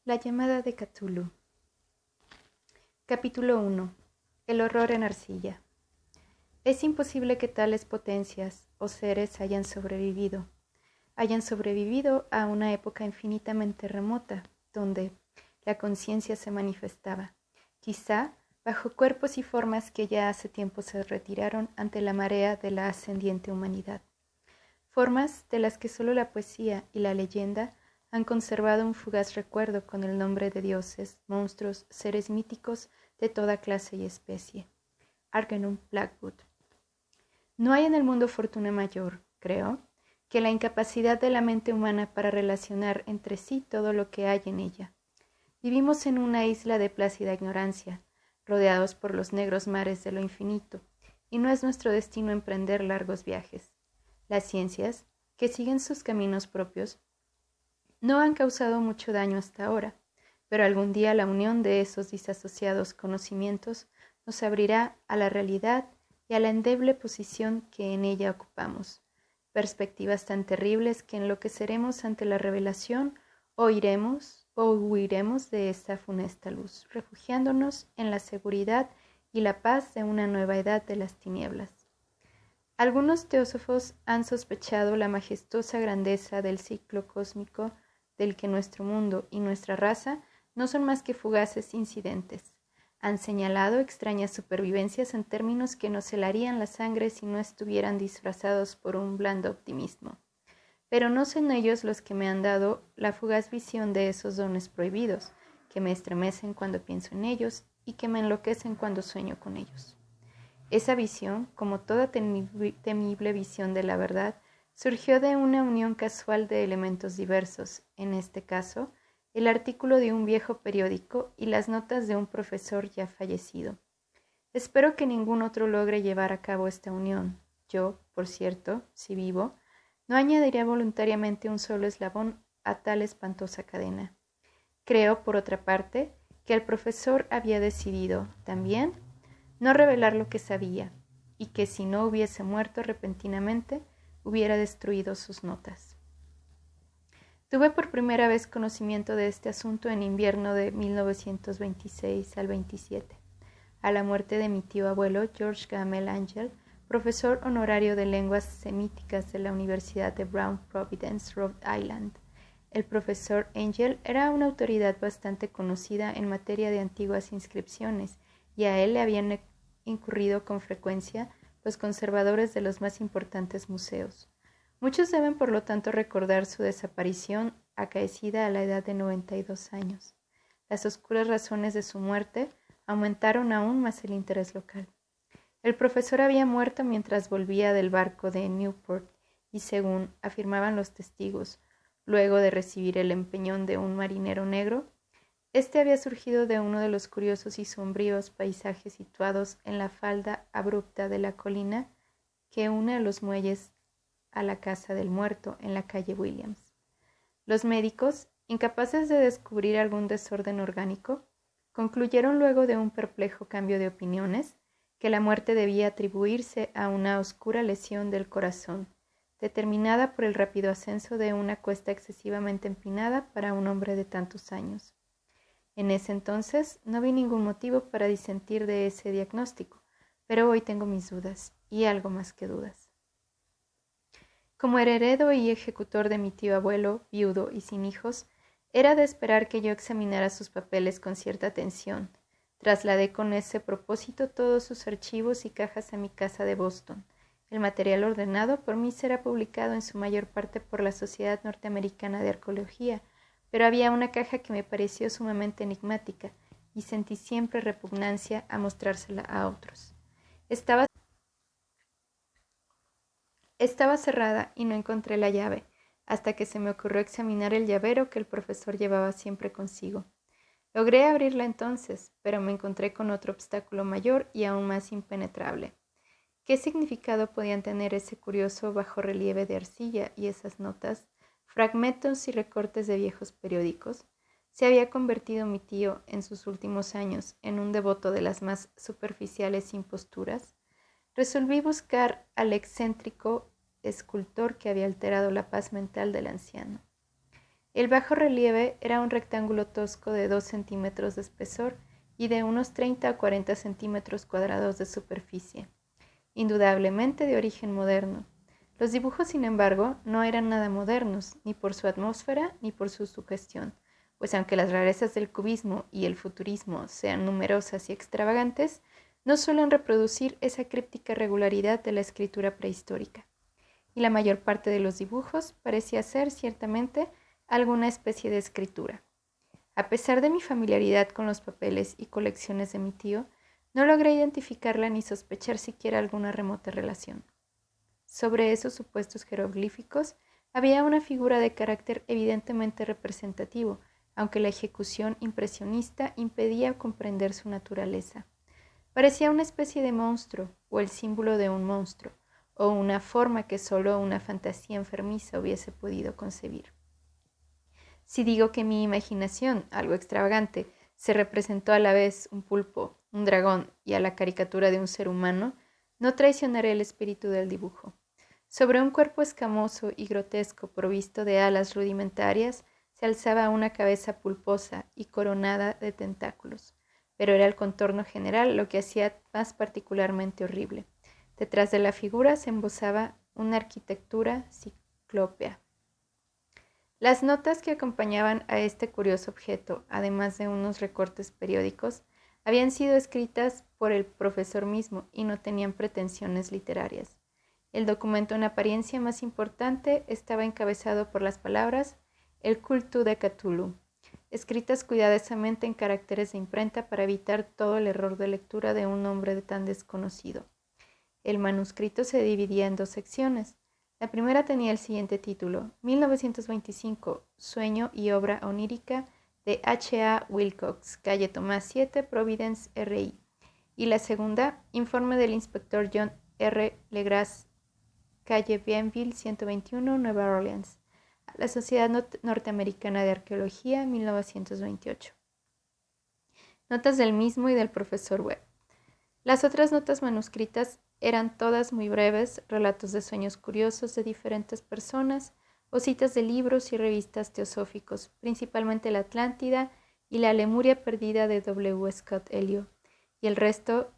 La llamada de Cthulhu. Capítulo 1. El horror en arcilla. Es imposible que tales potencias o seres hayan sobrevivido a una época infinitamente remota, donde la conciencia se manifestaba, quizá bajo cuerpos y formas que ya hace tiempo se retiraron ante la marea de la ascendiente humanidad. Formas de las que solo la poesía y la leyenda han conservado un fugaz recuerdo con el nombre de dioses, monstruos, seres míticos de toda clase y especie. Argenum Blackwood. No hay en el mundo fortuna mayor, creo, que la incapacidad de la mente humana para relacionar entre sí todo lo que hay en ella. Vivimos en una isla de plácida ignorancia, rodeados por los negros mares de lo infinito, y no es nuestro destino emprender largos viajes. Las ciencias, que siguen sus caminos propios, no han causado mucho daño hasta ahora, pero algún día la unión de esos disasociados conocimientos nos abrirá a la realidad y a la endeble posición que en ella ocupamos, perspectivas tan terribles que enloqueceremos ante la revelación o huiremos de esta funesta luz, refugiándonos en la seguridad y la paz de una nueva edad de las tinieblas. Algunos teósofos han sospechado la majestuosa grandeza del ciclo cósmico del que nuestro mundo y nuestra raza no son más que fugaces incidentes. Han señalado extrañas supervivencias en términos que nos helarían la sangre si no estuvieran disfrazados por un blando optimismo. Pero no son ellos los que me han dado la fugaz visión de esos dones prohibidos, que me estremecen cuando pienso en ellos y que me enloquecen cuando sueño con ellos. Esa visión, como toda temible visión de la verdad, surgió de una unión casual de elementos diversos, en este caso, el artículo de un viejo periódico y las notas de un profesor ya fallecido. Espero que ningún otro logre llevar a cabo esta unión. Yo, por cierto, si vivo, no añadiría voluntariamente un solo eslabón a tal espantosa cadena. Creo, por otra parte, que el profesor había decidido, también, no revelar lo que sabía, y que si no hubiese muerto repentinamente, hubiera destruido sus notas. Tuve por primera vez conocimiento de este asunto en invierno de 1926 al 27, a la muerte de mi tío abuelo George Gamel Angel, profesor honorario de lenguas semíticas de la Universidad de Brown Providence, Rhode Island. El profesor Angel era una autoridad bastante conocida en materia de antiguas inscripciones, y a él le habían incurrido con frecuencia los conservadores de los más importantes museos. Muchos deben, por lo tanto, recordar su desaparición acaecida a la edad de 92 años. Las oscuras razones de su muerte aumentaron aún más el interés local. El profesor había muerto mientras volvía del barco de Newport y, según afirmaban los testigos, luego de recibir el empeñón de un marinero negro, este había surgido de uno de los curiosos y sombríos paisajes situados en la falda abrupta de la colina que une a los muelles a la casa del muerto en la calle Williams. Los médicos, incapaces de descubrir algún desorden orgánico, concluyeron luego de un perplejo cambio de opiniones que la muerte debía atribuirse a una oscura lesión del corazón, determinada por el rápido ascenso de una cuesta excesivamente empinada para un hombre de tantos años. En ese entonces no vi ningún motivo para disentir de ese diagnóstico, pero hoy tengo mis dudas, y algo más que dudas. Como heredero y ejecutor de mi tío abuelo, viudo y sin hijos, era de esperar que yo examinara sus papeles con cierta atención. Trasladé con ese propósito todos sus archivos y cajas a mi casa de Boston. El material ordenado por mí será publicado en su mayor parte por la Sociedad Norteamericana de Arqueología, pero había una caja que me pareció sumamente enigmática y sentí siempre repugnancia a mostrársela a otros. Estaba cerrada y no encontré la llave, hasta que se me ocurrió examinar el llavero que el profesor llevaba siempre consigo. Logré abrirla entonces, pero me encontré con otro obstáculo mayor y aún más impenetrable. ¿Qué significado podían tener ese curioso bajorrelieve de arcilla y esas notas, fragmentos y recortes de viejos periódicos? Se había convertido mi tío en sus últimos años en un devoto de las más superficiales imposturas. Resolví buscar al excéntrico escultor que había alterado la paz mental del anciano. El bajo relieve era un rectángulo tosco de 2 centímetros de espesor y de unos 30 a 40 centímetros cuadrados de superficie, indudablemente de origen moderno. Los dibujos, sin embargo, no eran nada modernos, ni por su atmósfera ni por su sugestión, pues aunque las rarezas del cubismo y el futurismo sean numerosas y extravagantes, no suelen reproducir esa críptica regularidad de la escritura prehistórica. Y la mayor parte de los dibujos parecía ser, ciertamente, alguna especie de escritura. A pesar de mi familiaridad con los papeles y colecciones de mi tío, no logré identificarla ni sospechar siquiera alguna remota relación. Sobre esos supuestos jeroglíficos había una figura de carácter evidentemente representativo, aunque la ejecución impresionista impedía comprender su naturaleza. Parecía una especie de monstruo, o el símbolo de un monstruo, o una forma que solo una fantasía enfermiza hubiese podido concebir. Si digo que mi imaginación, algo extravagante, se representó a la vez un pulpo, un dragón y a la caricatura de un ser humano, no traicionaré el espíritu del dibujo. Sobre un cuerpo escamoso y grotesco provisto de alas rudimentarias se alzaba una cabeza pulposa y coronada de tentáculos, pero era el contorno general lo que hacía más particularmente horrible. Detrás de la figura se embosaba una arquitectura ciclópea. Las notas que acompañaban a este curioso objeto, además de unos recortes periódicos, habían sido escritas por el profesor mismo y no tenían pretensiones literarias. El documento en apariencia más importante estaba encabezado por las palabras «El culto de Cthulhu», escritas cuidadosamente en caracteres de imprenta para evitar todo el error de lectura de un nombre tan desconocido. El manuscrito se dividía en 2 secciones. La primera tenía el siguiente título: 1925, Sueño y obra onírica de H.A. Wilcox, calle Tomás 7, Providence, R.I. Y la segunda, Informe del inspector John R. Legras, calle Bienville 121, Nueva Orleans, a la Sociedad Norteamericana de Arqueología, 1928. Notas del mismo y del profesor Webb. Las otras notas manuscritas eran todas muy breves, relatos de sueños curiosos de diferentes personas o citas de libros y revistas teosóficos, principalmente la Atlántida y la Lemuria perdida de W. Scott Elliot, y el resto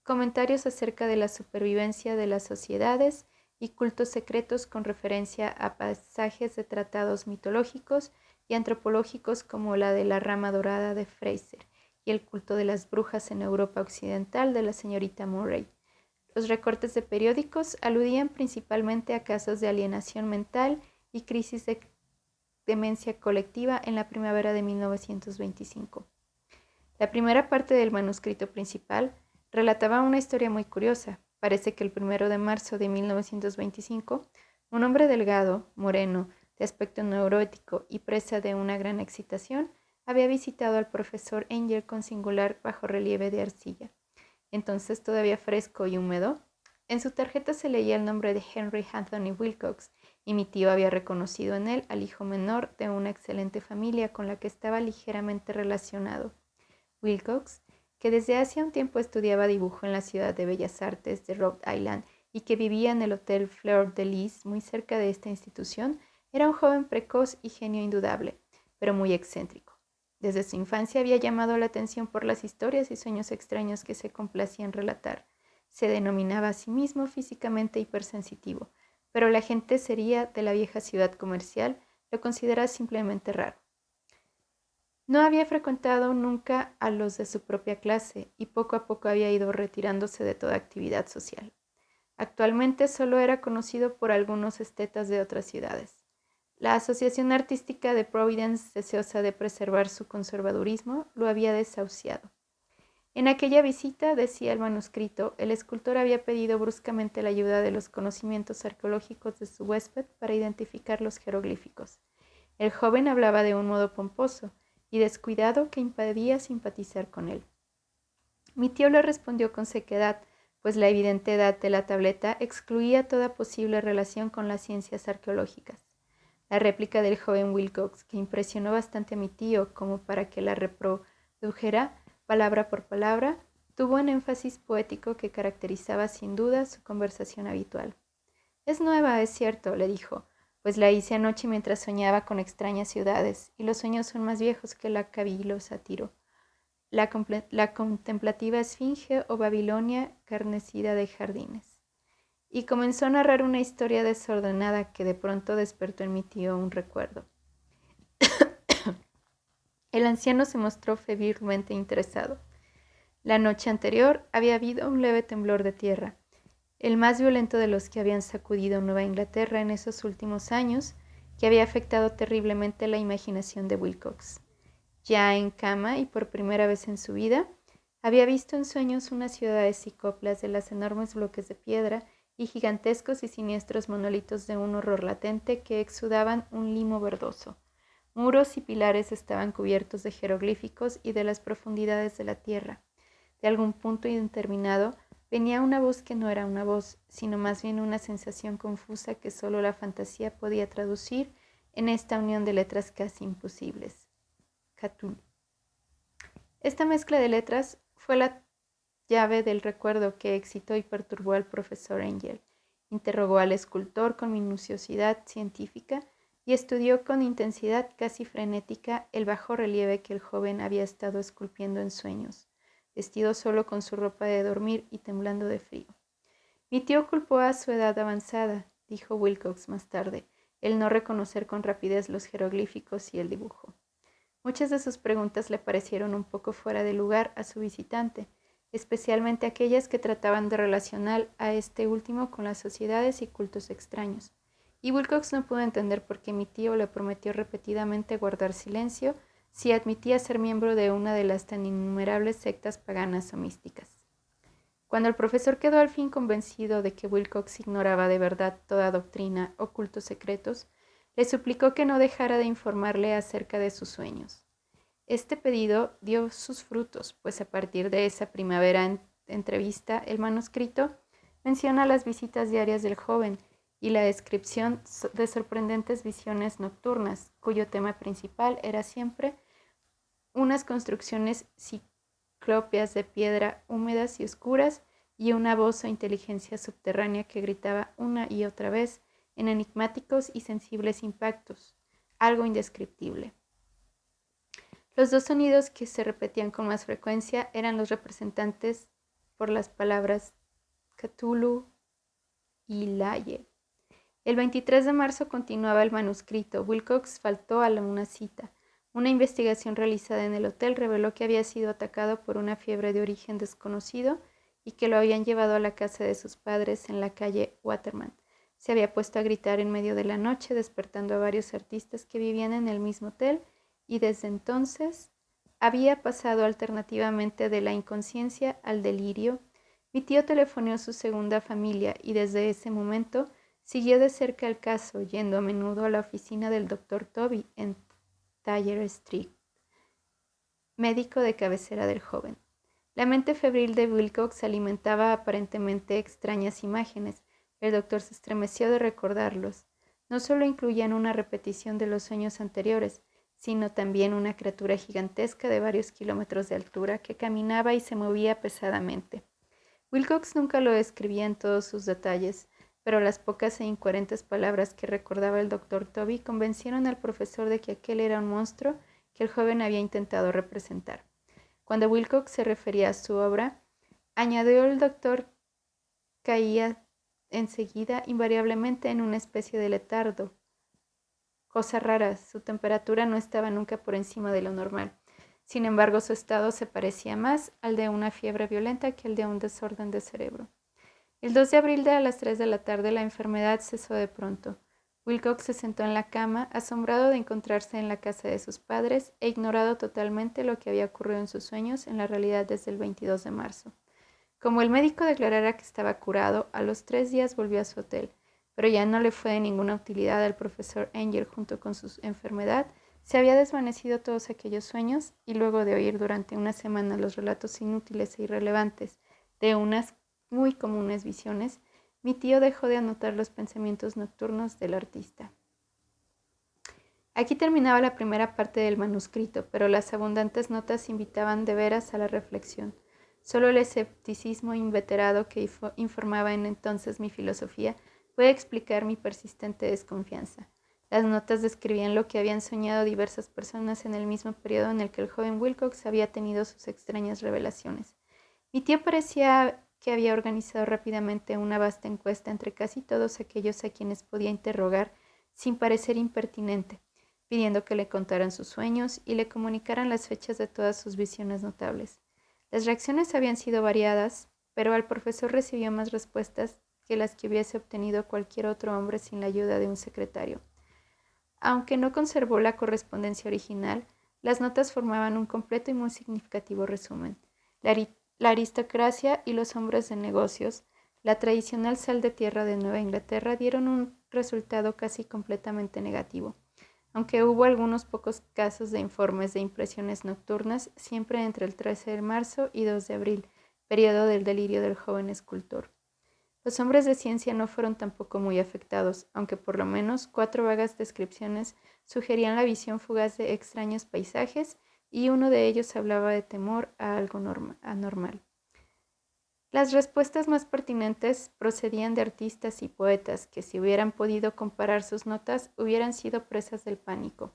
comentarios acerca de la supervivencia de las sociedades y cultos secretos con referencia a pasajes de tratados mitológicos y antropológicos como la de la rama dorada de Fraser y el culto de las brujas en Europa occidental de la señorita Murray. Los recortes de periódicos aludían principalmente a casos de alienación mental y crisis de demencia colectiva en la primavera de 1925. La primera parte del manuscrito principal relataba una historia muy curiosa. Parece que el 1 de marzo de 1925, un hombre delgado, moreno, de aspecto neurótico y presa de una gran excitación, había visitado al profesor Angel con singular bajorrelieve de arcilla. Entonces, todavía fresco y húmedo, en su tarjeta se leía el nombre de Henry Anthony Wilcox, y mi tío había reconocido en él al hijo menor de una excelente familia con la que estaba ligeramente relacionado. Wilcox, que desde hacía un tiempo estudiaba dibujo en la Ciudad de Bellas Artes de Rhode Island y que vivía en el Hotel Fleur de Lis, muy cerca de esta institución, era un joven precoz y genio indudable, pero muy excéntrico. Desde su infancia había llamado la atención por las historias y sueños extraños que se complacía en relatar. Se denominaba a sí mismo físicamente hipersensitivo, pero la gente seria de la vieja ciudad comercial lo consideraba simplemente raro. No había frecuentado nunca a los de su propia clase y poco a poco había ido retirándose de toda actividad social. Actualmente solo era conocido por algunos estetas de otras ciudades. La Asociación Artística de Providence, deseosa de preservar su conservadurismo, lo había desahuciado. En aquella visita, decía el manuscrito, el escultor había pedido bruscamente la ayuda de los conocimientos arqueológicos de su huésped para identificar los jeroglíficos. El joven hablaba de un modo pomposo y descuidado que impedía simpatizar con él. Mi tío le respondió con sequedad, pues la evidente edad de la tableta excluía toda posible relación con las ciencias arqueológicas. La réplica del joven Wilcox, que impresionó bastante a mi tío como para que la reprodujera palabra por palabra, tuvo un énfasis poético que caracterizaba sin duda su conversación habitual. «Es nueva, es cierto», le dijo, pues la hice anoche mientras soñaba con extrañas ciudades, y los sueños son más viejos que la Cabilo Sátiro, la contemplativa esfinge o Babilonia guarnecida de jardines. Y comenzó a narrar una historia desordenada que de pronto despertó en mi tío un recuerdo. El anciano se mostró febrilmente interesado. La noche anterior había habido un leve temblor de tierra, el más violento de los que habían sacudido Nueva Inglaterra en esos últimos años, que había afectado terriblemente la imaginación de Wilcox. Ya en cama y por primera vez en su vida, había visto en sueños unas ciudades cicoplas de los enormes bloques de piedra y gigantescos y siniestros monolitos de un horror latente que exudaban un limo verdoso. Muros y pilares estaban cubiertos de jeroglíficos y de las profundidades de la tierra. De algún punto indeterminado venía una voz que no era una voz, sino más bien una sensación confusa que solo la fantasía podía traducir en esta unión de letras casi imposibles. Cthulhu. Esta mezcla de letras fue la llave del recuerdo que excitó y perturbó al profesor Angel. Interrogó al escultor con minuciosidad científica y estudió con intensidad casi frenética el bajo relieve que el joven había estado esculpiendo en sueños, vestido solo con su ropa de dormir y temblando de frío. Mi tío culpó a su edad avanzada, dijo Wilcox más tarde, el no reconocer con rapidez los jeroglíficos y el dibujo. Muchas de sus preguntas le parecieron un poco fuera de lugar a su visitante, especialmente aquellas que trataban de relacionar a este último con las sociedades y cultos extraños. Y Wilcox no pudo entender por qué mi tío le prometió repetidamente guardar silencio si admitía ser miembro de una de las tan innumerables sectas paganas o místicas. Cuando el profesor quedó al fin convencido de que Wilcox ignoraba de verdad toda doctrina o cultos secretos, le suplicó que no dejara de informarle acerca de sus sueños. Este pedido dio sus frutos, pues a partir de esa primavera entrevista, el manuscrito menciona las visitas diarias del joven y la descripción de sorprendentes visiones nocturnas, cuyo tema principal era siempre unas construcciones ciclópeas de piedra húmedas y oscuras y una voz o inteligencia subterránea que gritaba una y otra vez en enigmáticos y sensibles impactos, algo indescriptible. Los dos sonidos que se repetían con más frecuencia eran los representantes por las palabras Cthulhu y Laye. El 23 de marzo continuaba el manuscrito. Wilcox faltó a una cita. Una investigación realizada en el hotel reveló que había sido atacado por una fiebre de origen desconocido y que lo habían llevado a la casa de sus padres en la calle Waterman. Se había puesto a gritar en medio de la noche, despertando a varios artistas que vivían en el mismo hotel, y desde entonces había pasado alternativamente de la inconsciencia al delirio. Mi tío telefoneó a su segunda familia y desde ese momento siguió de cerca el caso, yendo a menudo a la oficina del Dr. Toby en Thayer Street, médico de cabecera del joven. La mente febril de Wilcox alimentaba aparentemente extrañas imágenes. El doctor se estremeció de recordarlos. No solo incluían una repetición de los sueños anteriores, sino también una criatura gigantesca de varios kilómetros de altura que caminaba y se movía pesadamente. Wilcox nunca lo describía en todos sus detalles, pero las pocas e incoherentes palabras que recordaba el doctor Toby convencieron al profesor de que aquel era un monstruo que el joven había intentado representar. Cuando Wilcox se refería a su obra, añadió el doctor, caía enseguida invariablemente en una especie de letargo. Cosa rara, su temperatura no estaba nunca por encima de lo normal. Sin embargo, su estado se parecía más al de una fiebre violenta que al de un desorden de cerebro. El 2 de abril a las 3 de la tarde la enfermedad cesó de pronto. Wilcox se sentó en la cama, asombrado de encontrarse en la casa de sus padres e ignorado totalmente lo que había ocurrido en sus sueños en la realidad desde el 22 de marzo. Como el médico declarara que estaba curado, a los 3 días volvió a su hotel, pero ya no le fue de ninguna utilidad al profesor Angel junto con su enfermedad. Se había desvanecido todos aquellos sueños y luego de oír durante una semana los relatos inútiles e irrelevantes de unas muy comunes visiones, mi tío dejó de anotar los pensamientos nocturnos del artista. Aquí terminaba la primera parte del manuscrito, pero las abundantes notas invitaban de veras a la reflexión. Solo el escepticismo inveterado que informaba en entonces mi filosofía puede explicar mi persistente desconfianza. Las notas describían lo que habían soñado diversas personas en el mismo periodo en el que el joven Wilcox había tenido sus extrañas revelaciones. Mi tío parecía que había organizado rápidamente una vasta encuesta entre casi todos aquellos a quienes podía interrogar sin parecer impertinente, pidiendo que le contaran sus sueños y le comunicaran las fechas de todas sus visiones notables. Las reacciones habían sido variadas, pero el profesor recibió más respuestas que las que hubiese obtenido cualquier otro hombre sin la ayuda de un secretario. Aunque no conservó la correspondencia original, las notas formaban un completo y muy significativo resumen. La aristocracia y los hombres de negocios, la tradicional sal de tierra de Nueva Inglaterra, dieron un resultado casi completamente negativo, aunque hubo algunos pocos casos de informes de impresiones nocturnas, siempre entre el 13 de marzo y 2 de abril, periodo del delirio del joven escultor. Los hombres de ciencia no fueron tampoco muy afectados, aunque por lo menos 4 vagas descripciones sugerían la visión fugaz de extraños paisajes y uno de ellos hablaba de temor a algo anormal. Las respuestas más pertinentes procedían de artistas y poetas que, si hubieran podido comparar sus notas, hubieran sido presas del pánico.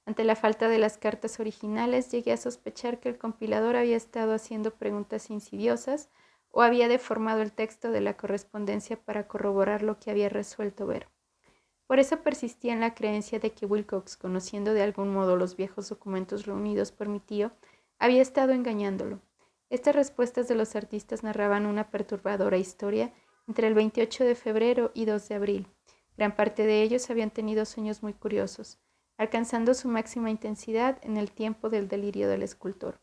Ante la falta de las cartas originales, llegué a sospechar que el compilador había estado haciendo preguntas insidiosas o había deformado el texto de la correspondencia para corroborar lo que había resuelto ver. Por eso persistía en la creencia de que Wilcox, conociendo de algún modo los viejos documentos reunidos por mi tío, había estado engañándolo. Estas respuestas de los artistas narraban una perturbadora historia entre el 28 de febrero y 2 de abril. Gran parte de ellos habían tenido sueños muy curiosos, alcanzando su máxima intensidad en el tiempo del delirio del escultor.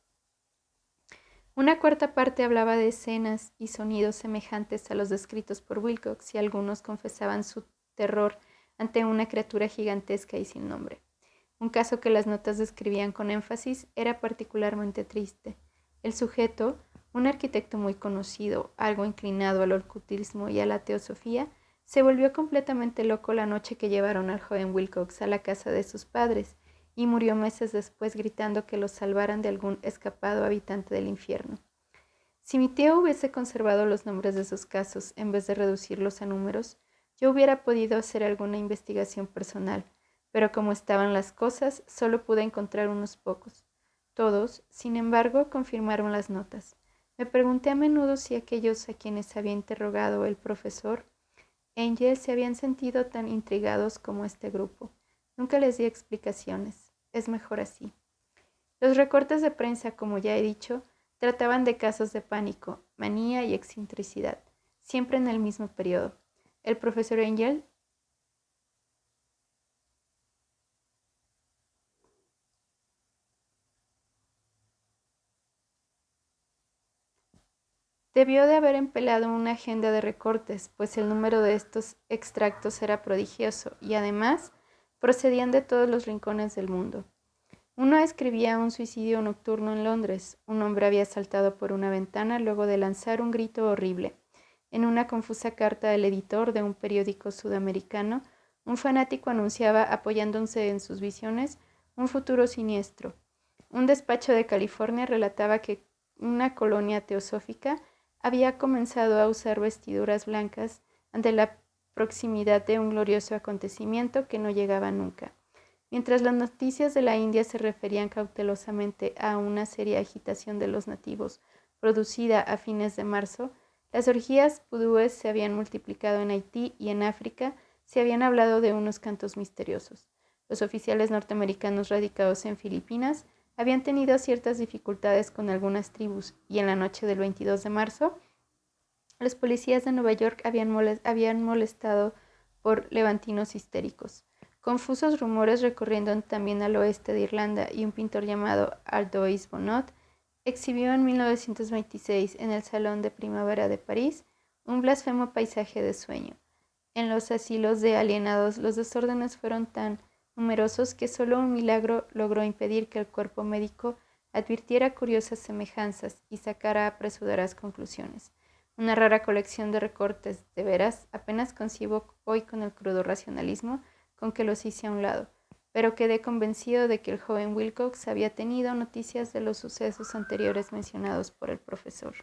Una cuarta parte hablaba de escenas y sonidos semejantes a los descritos por Wilcox y algunos confesaban su terror ante una criatura gigantesca y sin nombre. Un caso que las notas describían con énfasis era particularmente triste. El sujeto, un arquitecto muy conocido, algo inclinado al ocultismo y a la teosofía, se volvió completamente loco la noche que llevaron al joven Wilcox a la casa de sus padres y murió meses después gritando que lo salvaran de algún escapado habitante del infierno. Si mi tío hubiese conservado los nombres de esos casos en vez de reducirlos a números, yo hubiera podido hacer alguna investigación personal, pero como estaban las cosas, solo pude encontrar unos pocos. Todos, sin embargo, confirmaron las notas. Me pregunté a menudo si aquellos a quienes había interrogado el profesor Angel se habían sentido tan intrigados como este grupo. Nunca les di explicaciones. Es mejor así. Los recortes de prensa, como ya he dicho, trataban de casos de pánico, manía y excentricidad, siempre en el mismo periodo. El profesor Angel debió de haber empleado una agenda de recortes, pues el número de estos extractos era prodigioso y además procedían de todos los rincones del mundo. Uno escribía un suicidio nocturno en Londres. Un hombre había saltado por una ventana luego de lanzar un grito horrible. En una confusa carta al editor de un periódico sudamericano, un fanático anunciaba, apoyándose en sus visiones, un futuro siniestro. Un despacho de California relataba que una colonia teosófica había comenzado a usar vestiduras blancas ante la proximidad de un glorioso acontecimiento que no llegaba nunca. Mientras las noticias de la India se referían cautelosamente a una seria agitación de los nativos producida a fines de marzo, las orgías vudúes se habían multiplicado en Haití y en África se habían hablado de unos cantos misteriosos. Los oficiales norteamericanos radicados en Filipinas habían tenido ciertas dificultades con algunas tribus y en la noche del 22 de marzo, los policías de Nueva York habían molestado por levantinos histéricos. Confusos rumores recorriendo también al oeste de Irlanda y un pintor llamado Ardois Bonnot exhibió en 1926 en el Salón de Primavera de París un blasfemo paisaje de sueño. En los asilos de alienados los desórdenes fueron tan numerosos que solo un milagro logró impedir que el cuerpo médico advirtiera curiosas semejanzas y sacara apresuradas conclusiones. Una rara colección de recortes, de veras, apenas concibo hoy con el crudo racionalismo con que los hice a un lado, pero quedé convencido de que el joven Wilcox había tenido noticias de los sucesos anteriores mencionados por el profesor.